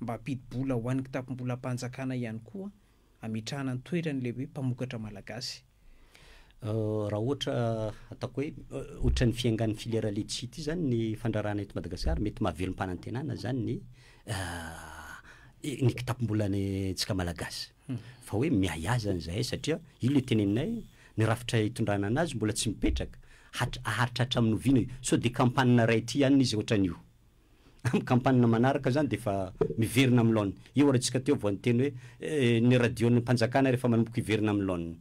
mba hampidibola ho an'ny kitapom-bola mpanjakana ihany koa ametrahana ny toerany le hoe mpamokatra malagasy raha ohatra atako hoe ohatra ny fiaingan'ny filière letchi ity zany ny fandrarahana eto Madagasikara mety mahavelo mpanantenana zany ny kitapom-bolany tsika malagasy fa hoe miayazany zay satria io le teneninay ny rafitra hitondrana anazy mbola tsy mipetraka aharitra hatramin'ny ovina io so de kampanina ray ty ihany izy ohatra an'io amin'ny kampanina manaraka zany de fa miverina amin'ny laoniny io orantsika teo vao nyteny hoe ny radion'ny mpanjakana rehefa manomboka hiverina amin'ny laoniny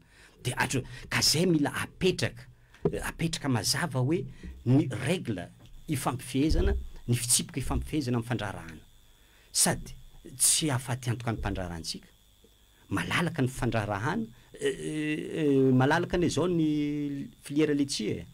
de atro ka zay mila apetraka mazava hoe ny règle ifampifehezana ny fitsipika ifampifehezana amin'ny fandrarahana sady tsy afaty antoka ny mpandrarahantsika malalaka ny fandrarahana malalaka ane zao ny filière letchi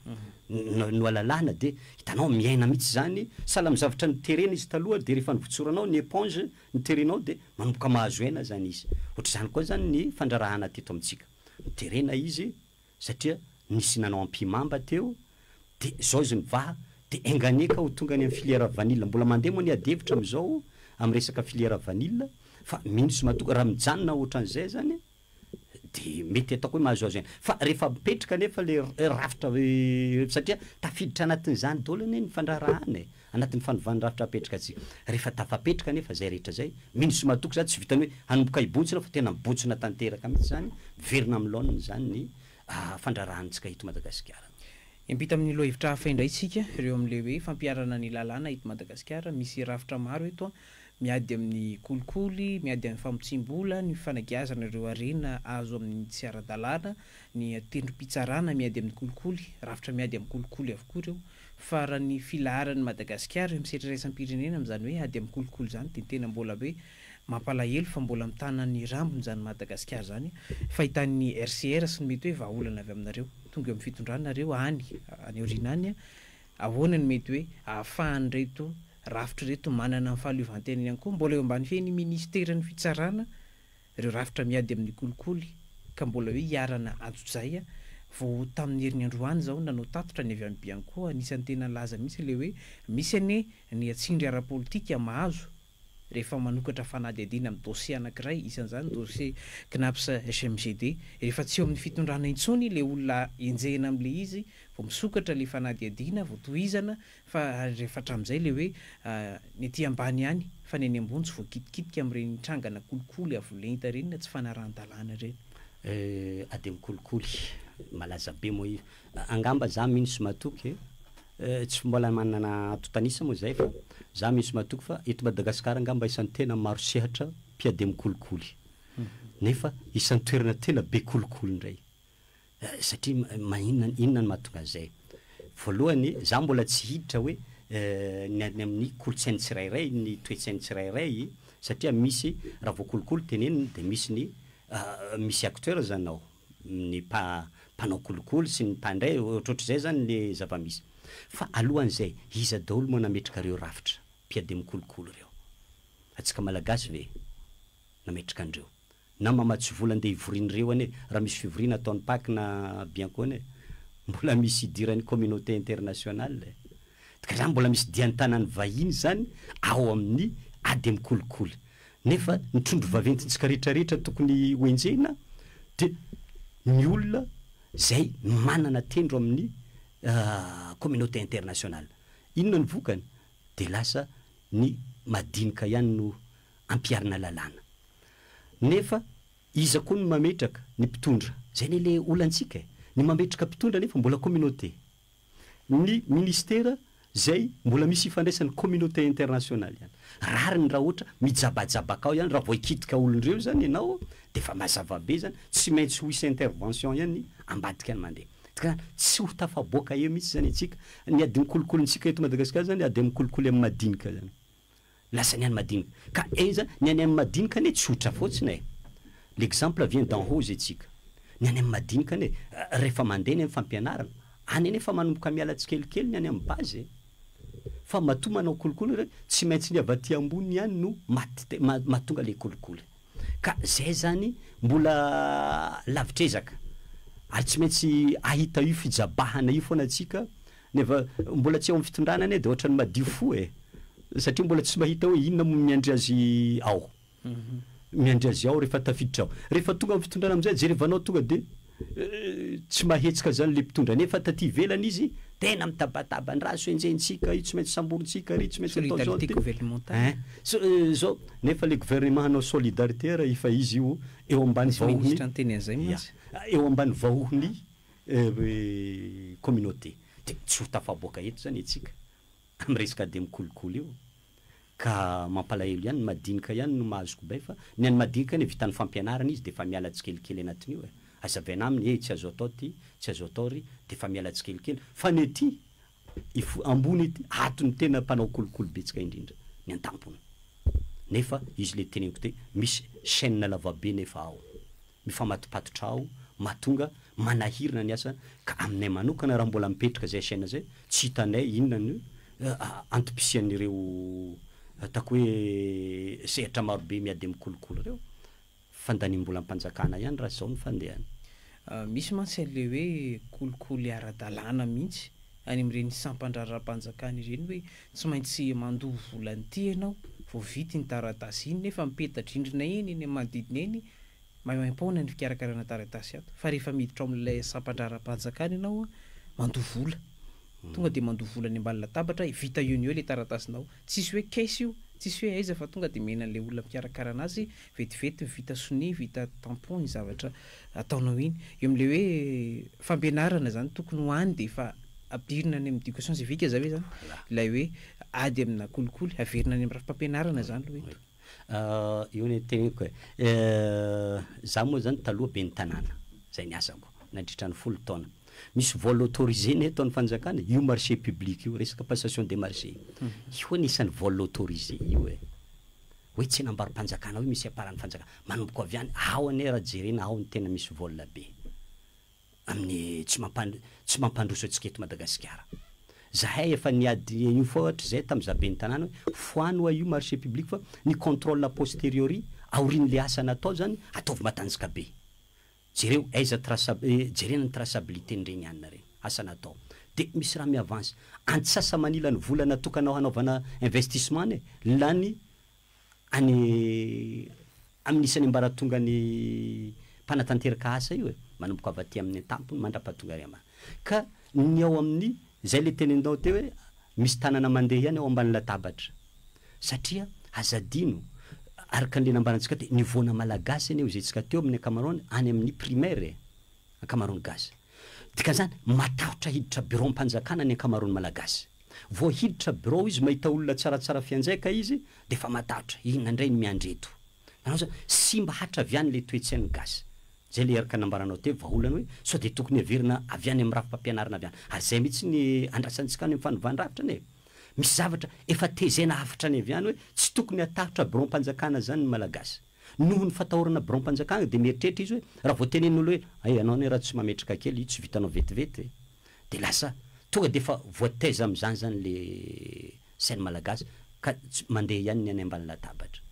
no alalana de hitanao miaina mihitsy zany sala amin'ny zavatra ny terena izy taloha de rehefa nivotsoranao ny éponge ny terenao de manomboka mahazo aina zany izy ohatra zany koa zany ny fandrarahana teto amintsika ny terena izy satria nisy nanao ampimamba teo de zao izy nivaha de enganeka ho tonga any amin'ny filière vanille mbola mandeha moa ny adevitra am'izao amin'ny resaka filière vanille fa minisy matoka raha mijanona ohatran'izay zany de mety ataoko hoe mahazoazo ainy fa rehefa mipetraka nefa le rafitra satria tafiditra anatin'izany daholo ny fandrarahany anatin'ny fanovany rafitra apetraka atsika rehefa tafapetraka nefa zay rehetra zay minisy matoko zany tsy vitany hoe hanomboka hibotsina fa tena mibotsina tanteraka mihitsy zany verina amin'ny laoniny zany ny fandrarahantsika hito Madagasikara. Impita amin'ny loha hevitra hafa indray tsika ireo amin'le hoe fampiarana ny lalàna hito Madagasikara misy rafitra maro eto miady amin'ny kolikoly, miady amin'ny famotsim-bola, ny fanagiazana ireo arena azo amin'ny tsy ara-dalàna, ny tendrom-pitsarana miady amin'ny kolikoly, rafitra miady amin'ny kolikoly avokoa ireo, fa ny filaharan'ny Madagasikara misetra raisam-pirenena amin'izany hoe ady amin'ny kolikoly zany dia tena mbola hoe mampalahelo fa mbola mitana ny rambony zany Madagasikara zany fahitan'ny RCR sy ny mety hoe vahaolana avy aminareo tonga eo amin'ny fitondranareo any aoriana any ahoana ny mety hoe ahafahan'ireto rafitra reto manana ny fahaleovantenany ihany koa mbola eo ambany feny ministeran'ny fitsarana ireo rafitra miady amin'ny kolikoly ka mbola hoe hiarana antsozay vao tamin'ny herin'ny androany zao nanao tatotra ny avy amin'ny Bianco anisan'ny tena laza mihitsy le hoe misy ny atsindry ara-politika mahazo rehefa manokatra fanady adina amin'ny dossier anankiray isan'izany dossier CNAPS SMGD rehefa tsy eo amin'ny fitondrana intsony le olona enjehina amin'le izy vao misokatra le fanady adina vao tohizana fa rehefa hatramin'izay le hoe ny aty ambany ihany fa ny any ambony tsy voakitikitika amin'ireny trangana kolikoly avolenta reny na tsy fanaran-dalàna reny. Ady amin'ny kolikoly malaza be moa io angamba za minisy matoky tsy mbola manana totanisa moa zay fa za misy matoky fa eto Madagasikara angamba isan'ny tena maro sehatra mpiady amin'ny kolikoly nefa isan'ny toerana tena be kolikoly indray satria inona ny mahatonga an'izay voalohany za mbola tsy hiditra hoe ny amin'ny kolotsainy tsirairay ny toetsainy tsirairay satria misy raha vao kolikoly teneniny de misy acteur zany ao ny mpanao kolikoly sy ny mpandray ohatrohatr'izay zany le zava-misy fa alohan'izay iza daholo moa nametraka reo rafitra mpiady amin'ny kolikoly reo atsika malagasy ve nametraka andreo na mamatsy vola andeha hivorin'ireo ane raha misy fivoriana ataon'ny Pâques na Bianco ane mbola misy idiran'ny communauté internationale ka zany mbola misy dian'ny tanany vahiny zany ao amin'ny ady amin'ny kolikoly nefa ny trondro vaventintsika rehetrarehetra tokony hoenjehina de ny olona zay manana tendro amin'ny communauté internationale inona ny vokany de lasa ny madinika ihany no ampiarina lalàna nefa iza koa ny mametraka ny mpitondra zay le olantsika ny mametraka mpitondra nefa mbola communauté ny ministera zay mbola misy ifandraisan'ny communauté internationale ihany rariny raha ohatra mijabajabaka ao ihany raha vao ikitika olondreo zany ianao de fa mazava be zany tsy maintsy ho isy intervention ihany ambadika any mandeha tsy ho tafaboaka eo mihitsy zany atsika ny ady amin'ny kolikolontsika eto Madagasikara zany ady amin'ny kolikoly amin'ny madinika zany lasa ny any madinika ka eza ny any amin'ny madinika ane tsotra fotsiny l'exemple vient d'en haut atsika ny any amin'ny madinika ane rehefa mandeha ny amin'ny fampianarana any ane fa manomboka miala tsikelikely ny any amin'ny base fa matoa manao kolikoly tsy maintsy ny avy aty ambony ihany no mahatonga le kolikoly ka zay zany mbola lavitrezaka ary tsy maintsy ahita io fijabahana io foana atsika nefa mbola tsy ao amin'ny fitondrana ane de ohatrany madio fo satria mbola tsy mahita hoe inona mo miandry azy ao miandry azy ao rehefa tafiditra ao rehefa tonga amin'ny fitondrana am'izay jerevanao tonga de tsy mahetsika zany le mpitondra nefa taty velany izy tena mitabataba ny raso enjentsika io tsy maintsy samborontsika ry tsy maintsy atao zao nefa le gouvernement hanao solidarité raha efa izy io eo ambany vahohony eo ambany vahohony communauté de tsy ho tafaboaka eto zany atsika amin'ny resaka ady amin'ny kolikoly io ka mampalahelo ihany madinika ihany no mahazoko bay fa ny any madinika ny vitan'ny fampianarana izy de fa miala tsikelikely anatin'io azavana aminy tsy azo atao ty tsy azo atao ry de fa miala tsikelikely fa ny ty ambony ty atony tena mpanao kolikoly betsika indrindra ny antampony nefa izy le teneniko te misy chaîne lavabe nefa ao mifamatopatotra ao mahatonga manahirina ny asa ka aminay manokana raha mbola mipetraka zay chaîne zay tsy hitanay inona ny antopisian'ireo atako hoe sehatra marobe miady amin'ny kolikoly reo fandaniam-bola ampanjakana ihany raha zao ny fandehany misy mantsy le hoe kolikoly ara-dalàna mihitsy any amin'ireny sampandraram-panjakana ireny hoe tsy maintsy mandovo volany ty ianao vao vity ny taratasy iny nefa mipeta-drindrina eny eny manodidina eny mahaimaim-paona ny fikarakarana taratasy ato fa rehefa miditra ao amin'ilay sampandrara-panjakana ianao mandovola tonga de mandovola ny ambany latabatra vita io ny eo le taratasinao tsisy hoe kesy io tsisy hoe aiza fa tonga de mena an'le olona mikarakarana azy vetivety vita soni vita tampon ny zavatra ataonao iny eo am'le hoe fampianarana zany tokony hoany de fa apirina any am'éducation civique zave zany ilay hoe ady amina kolikoly averina any am'rafim-pampianarana zany lo hoe io ny teniko za moa zany taloha be ny tanàna zay ny asako nandritra ny 10 taona misy vol autorisé ny ataon'ny fanjakana io marché public io resaka passation des marchés io anisan'ny vol autorisé io hoe tsy nambarom-panjakana hoe misy aparan'ny fanjakana manomboka avy any ao ane raha jerena ao ny tena misy vol be amin'ny tsy mampandroso antsika eto Madagasikara zahay efa niady io fa ohatra zay tamin'za be ny tanàna hoe foano io marché public fa ny contrôle a posteriori aorian'le asa natao zany ataovy matanjaka be jereo aiza jerena ny traçabilité nireny anina reny asa natao de misy raha miavance antsasa manila ny vola natokanao hanaovana investissement ny lany any amin'isany ambaratonga ny mpanatanteraka asa io manomboka avy aty amin'ny tampony mandrapatonga ry ama ka ny ao amin'ny zay le tenendao teo hoe misy tanana mandeha ihany ao ambany latabatra satria azadino araka an'le nambarantsika te nivoana malagasy eny eo zay tsika teo amin'ny ankamaroany any amin'ny primaire ankamaroany gasy dikan'izany matahotra hiditra bureau mpanjakana ny ankamaroany malagasy vo hiditra bureau izy mahita olona tsaratsara fianjaika izy de fa matahotra inona indray ny miandreto anao zany sy mba hatra avy any le toetsain'ny gasy zay le araka nambaranao teo vaolana hoe so de tokony averina avy any amin'ny rafim-pampianarana avy any ary zay mihitsy ny andrasantsika any amin'ny fanovandravitra ny misy zavatra efa tezena hafitra any avy any hoe tsy tokony atahotra bureau mpanjakana zany ny malagasy noho ny fatahorana bureau mpanjakana de mieritreritra izy hoe raha vao tenen'olo hoe ay anao ne raha tsy mametraka kely io tsy vitanao vetivety de lasa tonga de fa voateza am'zany zany le sainy malagasy ka mandeha ihany ny any ambany latabatra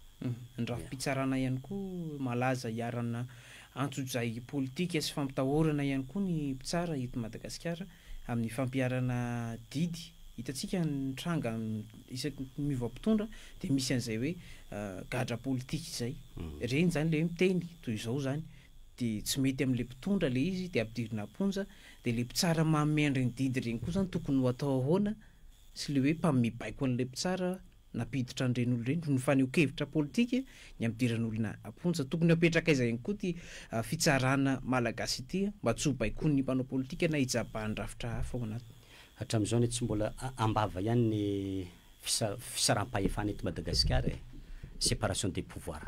ny rafim-pitsarana ihany koa malaza hiarana antsojay politika sy fampitahorana ihany koa ny mpitsara eto Madagasikara amin'ny fampiarana didy hitatsika ny tranga isaky mivoampitondra de misy an'izay hoe gadra politika izay reny zany le miteny toy izao zany de tsy mety am'le mpitondra le izy de ampidirina amponja de le mpitsara mamendry ny didy reny koa zany tokony ho atao ahoana sy le hoe mpamibaiko an'le mpitsara napiditra an'ireny olo reny ny faneho-kevitra politika ny ampidiran'olona amponja tokony apetraka iza ihany koa ty fitsarana malagasy ity mba tsy ho baikoa ny mpanao politika na hijabahany rafitra hafa ao anatiny hatram'izao ny tsy mbola ambava ihany ny fisaram-pahefana eto Madagasikara séparation des pouvoirs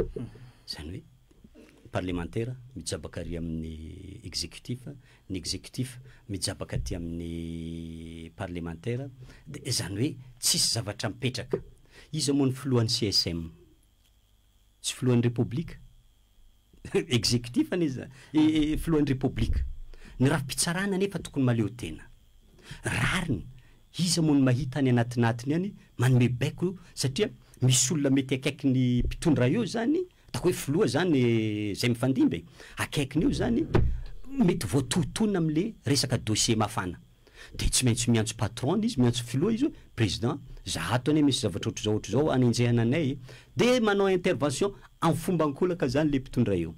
zany hoe parlementaire mijabaka ary amin'ny exécutif ny exécutif mijabaka aty amin'ny parlementaire de zany hoe tsisy zavatra mipetraka izy moa ny filohan'ny CSM tsy filohan'ny république exécutif aniza filohan'ny république ny rafi-pitsarana nefa tokony maleo tena rariny izy moa ny mahita any anatinatiny any manome baiko satria misy olona mety akaiky ny mpitondra eo zany tako hoe filoha zany zay mifandimby akaikiny io zany mety voatotonona am'le resaka dossier mafana de tsy maintsy miantso patron izy miantso filoha izy président zahato ane misy zavatra ohatry zao anenjehana anay de manao intervention amin'ny fomba ankolaka zany le mpitondra eo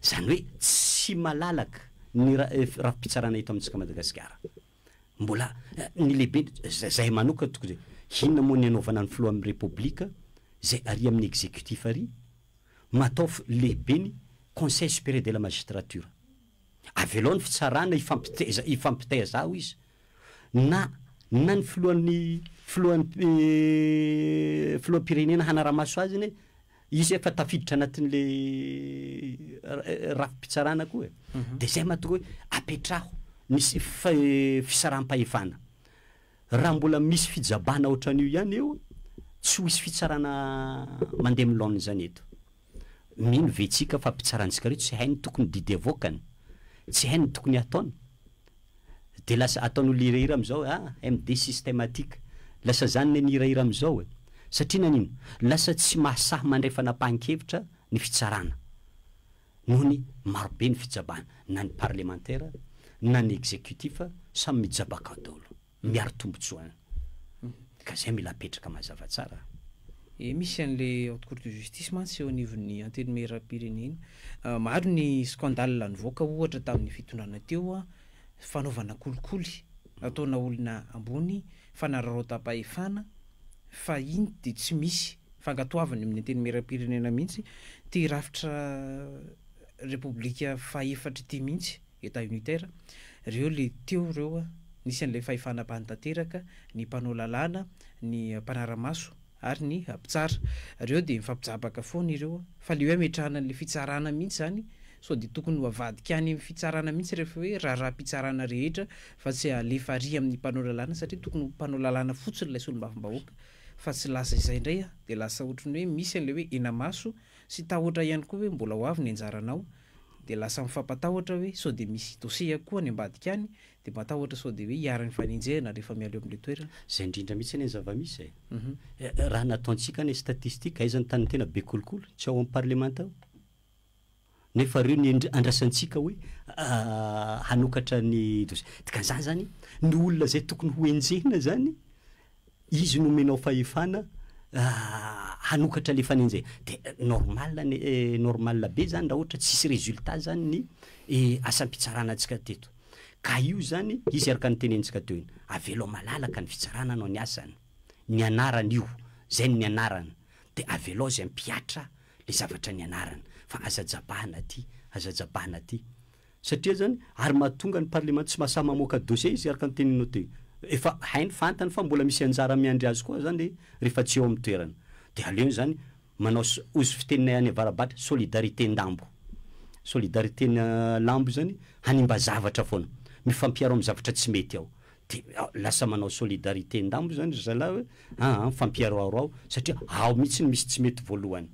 zany hoe tsy malalaka ny rafi-pitsarana eto amintsika Madagasikara mbola ny lehibe zay manoka tokony hinona moa ny anaovana ny filoha amin'ny république zay ary amin'ny exécutif ary matao lehibe ny conseil supérieur de la magistrature avy aloha ny fitsarana ifampiteza ao izy na ny filohan'ny filohampirenena hanaramaso azy iny izy efa tafiditra anatin'le rafi-pitsarana koa de zay mahatonga hoe apetraho nisy fisaram-pahefana raha mbola misy fijabana ohatran'io ihany eo tsy ho isy fitsarana mandeha milona zany eto mino vetsika fa mpitsarantsika reo tsy hainy tokony didy avokany tsy hainy tokony ataony de lasa ataon'olo hirahira am'izao MD systématique lasa zany ny hirahira am'izao satria nanino lasa tsy mahasahy mandray fanapahan-kevitra ny fitsarana noho ny marobe ny fijabana na ny parlementaire na ny exécutif samy mijabaka daholo miaro tombotsoana ka zay mila apetraka mazava tsara misy an'le haute cour de justice mantsy eo anivon'ny antelo-meram-pirenena maro ny scandale nivoaka ohatra tamin'ny fitondrana teo a fanaovana kolikoly ataona olona ambony fanararaotam-pahefana fa iny de tsy misy fangatoavany amin'ny antelo-meram-pirenena mihitsy ty rafitra repoblika faefatra ty mihitsy état unitaire reo le teo reo a nisy an'le fahefana mpantanteraka ny mpanao lalàna ny mpanaramaso ary ny mpitsara reo de mifampijabaka foana ireo fa le hoe metrahana an'le fitsarana mihitsy zany so de tokony ho avadika any amin'ny fitsarana mihitsy rehefa hoe raha-mpitsarana rehetra fa tsy alefa ary amin'ny mpanao lalàna satria tokony mpanao lalàna fotsiny lay solombavam-bahoaka fa tsy lasa izay indray a de lasa ohatrany hoe misy an'le hoe enamaso sy tahotra ihany koa hoe mbola ho avy ny anjaranao de lasa mifampatahotra hoe so de misy dossier koa ny ambadika any de matahotra so de hoe hiara-ny fanenjehana rehefa mialeo amin'le toerana zay indrindra mihitsy any zava-misy raha nataontsika ny statistika aizany tany tena be kolokolo tsy ao amin'ny parlemanta ao nefa reo ny andrasantsika hoe hanokatra ny dossier dikan'izany zany ny olona zay tokony ho enjehina zany izy nomenao fahefana hanokatra le fanenjehana de normal be zany raha ohatra tsisy résultat zany ny asam-pitsarana antsika teto ka io zany izy araka ny tenentsika teo iny avelo malalaka ny fitsarana anao ny asany ny anarany io zay ny anarany de avelo zay mpiatra le zavatra ny anarany fa azajabahana ty satria zany ary mahatonga ny parlement tsy mahasahy mamoaka dossier izy araka ny teninao teo efa hainy fantany fa mbola misy anjara miandry azy koa zany rehefa tsy eo amin'ny toerana de aleo zany manao ozy fitenina any avarabatra solidarité ndambo solidarité na lambo zany hanimba zavatra foana mifampiaro amin'ny zavatra tsy mety ao de lasa manao solidarité ndambo zany zalahy hoe fampiaro ao satria ao mihitsy misy tsy mety voalohany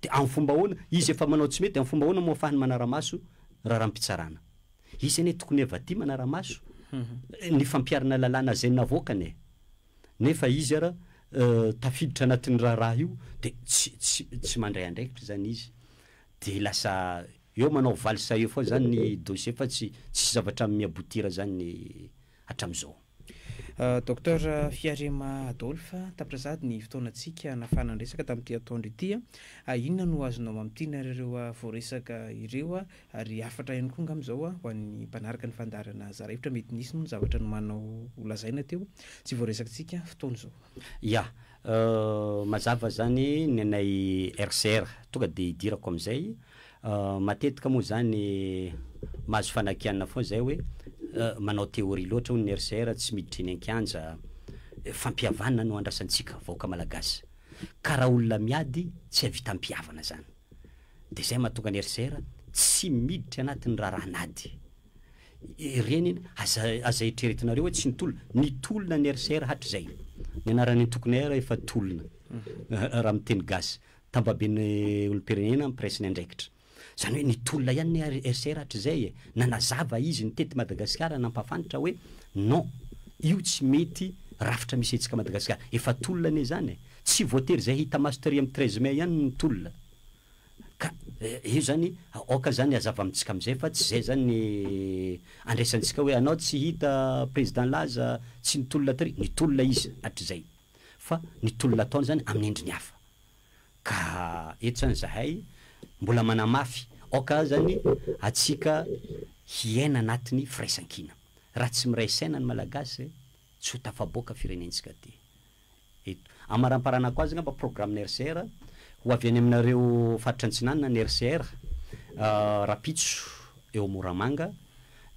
de amin'ny fomba ahoana izy efa manao tsy mety amin'ny fomba ahoana moafahany manaramaso raha-rampitsarana izy ane tokony evaty manaramaso ny fampiarana lalàna zay navoakany nefa izy ara tafiditra anatin'ny raha io de tsy mandray andraikitra zany izy de lasa eo manao valisa eo fa zany ny dossier fa tsy zavatra miabotira zany hatram'izao docteur Fiarema Adolphe taprazady ny fotoanantsika nafanandresaka tamin'ity ataondro ity inona no azonao mampitiana ireo voaresaka ireo ary afatra ihany koa ngam'izao ho an'ny mpanaraka ny fandarana zarahevitra mety nisy no zavatra no manao olazaina teo tsy voaresakatsika fotoana zao mazava zany ny anay RCR tonga de idirako am'izay matetika moa zany mahazo fanakiana foa zay hoe manao théorie loatra ho ny RCR tsy miditra eny ankianja fampiavana no andrasantsika vahoaka malagasy ka raha olona miady tsy havita ampiavana zany de zay mahatonga ny RCR tsy miditra anatin'ny rahanady reny aza itreretinareo hoe tsy ny tolona ny RCR hatrizay ny anarany tokony ara efa tolona raha miteny gasy tambaben'ny olom-pirenena amin'ny presse ny andraikitra zany hoe nitolona ihany ny RCR hatrizay nanazava izy nitety Madagasikara nampafantatra hoe non io tsy mety rafitra misy etsika Madagasikara efa tolona ane zany tsy voatery zay hita mastery amin'ny 13 mai ihany ny tolona ka io zany oka zany azava amintsika am'izay fa tsy zay zany ny andraisantsika hoe anao tsy hita président laza tsy nitolona tary nitolona izy hatrizay fa nitolona ataony zany amin'ny endriny hafa ka eto zany zahay mbola manamafy oka zany atsika hiaina anatin'ny firaisankina raha tsy miray saina ny malagasy tsy ho tafaboaka firenentsika ty eto amaramparana azy ngamba programme ny RCR ho avy any aminareo faritra antsinanana ny RCR rapitso eo Moramanga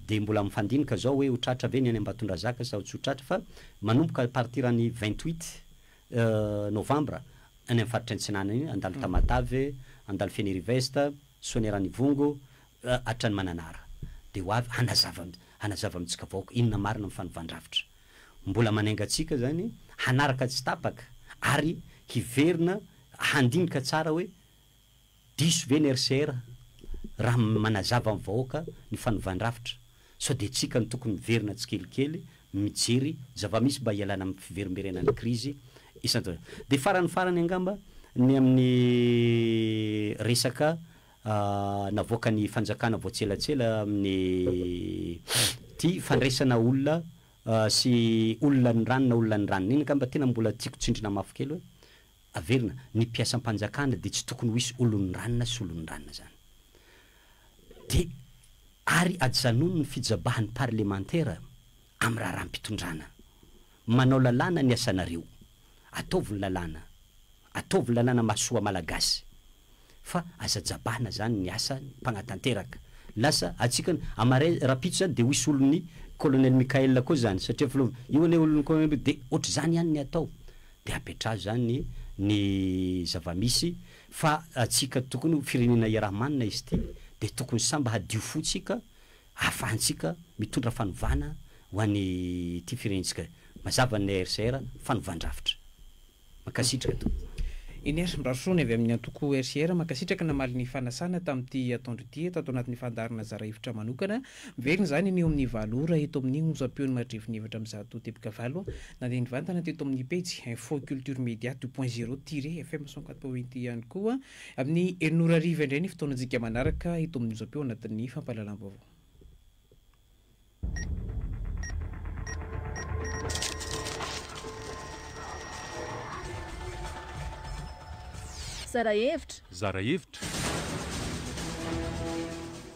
de mbola mifandinika zao hoe hotratra ve ny any Ambatondrazaka sa tsy hotratra fa manomboka partir any 28 novambra any amin'ny faritra antsinanana iny andalo Tamatave andalo Fenirivesta Soaneranivongo hatrany Mananara de ho avy hanazava amintsika vahoaka inona marina amin'ny fanovandravitra mbola manaingatsika zany hanaraka tsy tapaka ary hiverina handinika tsara hoe diso ve ny RCR raha manazava amin'ny vahoaka ny fanovandravitra so de tsika ny tokony miverina tsikelikely mijery zava-misy mba hialana amin'ny fiverimberenan'ny krizy isantaona de farany angamba ny amin'ny resaka navoaka ny fanjakana voatselatsela amin'ny ty fandraisana olona sy olona ny rano na olona ny rano iny angamba tena mbola tiako tsindrina mafy kely hoe averina ny mpiasam-panjakana de tsy tokony ho isy olony ranona sy olony ranona zany de ary ajanono ny fijabahan'ny parlementaira amin'ny raharam-pitondrana manao lalàna ny asanareo ataovy ny lalàna masoa malagasy fa azajabahana zany ny asa mpagnatanteraka lasa atsika amaray rapitso zany de ho isy olony colonel Michael koa zany satria filovana io ane olony colonel de ohatry zany ihany ny atao de apetrazo zany ny zavamisy fa atsika tokony firenena iarahamanina izy ty de tokony samba hadio fotsika ahafahantsika mitondra fanovana ho an'ny ty firenentsika mazava ny RCR fanovandravitra makasitraka to inersa mirarosoany avy amin'ny antoko RCR makasitraka namaly ny fanasana tamin'ity atondro ity eto atao anatin'ny fandarana zara hevitra manokana miverina zany ny eo amin'ny valora eto amin'ny mozam-peony madrivony hevitra mizato tebika valo nandeha nivantana teto amin'ny pejy info culture média 2.0 tiré FM 104.8 ihany koa amin'ny enora ariva indray ny fotoanantsika manaraka eto amin'ny mozam-peo anatin'ny fampalalam-baovao. zara hevitra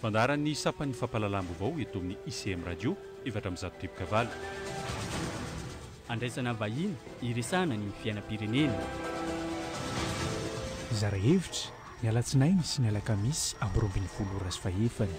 fandaran'ny sapan'ny fampalalam-baovao eto amin'ny ICM radio efatra mizato teboka valo andraisana vahiny iresahana ny fiainam-pirenena zara hevitra ny alatsinainy sy ny alakamisy amin'ny 20 rasy fahefany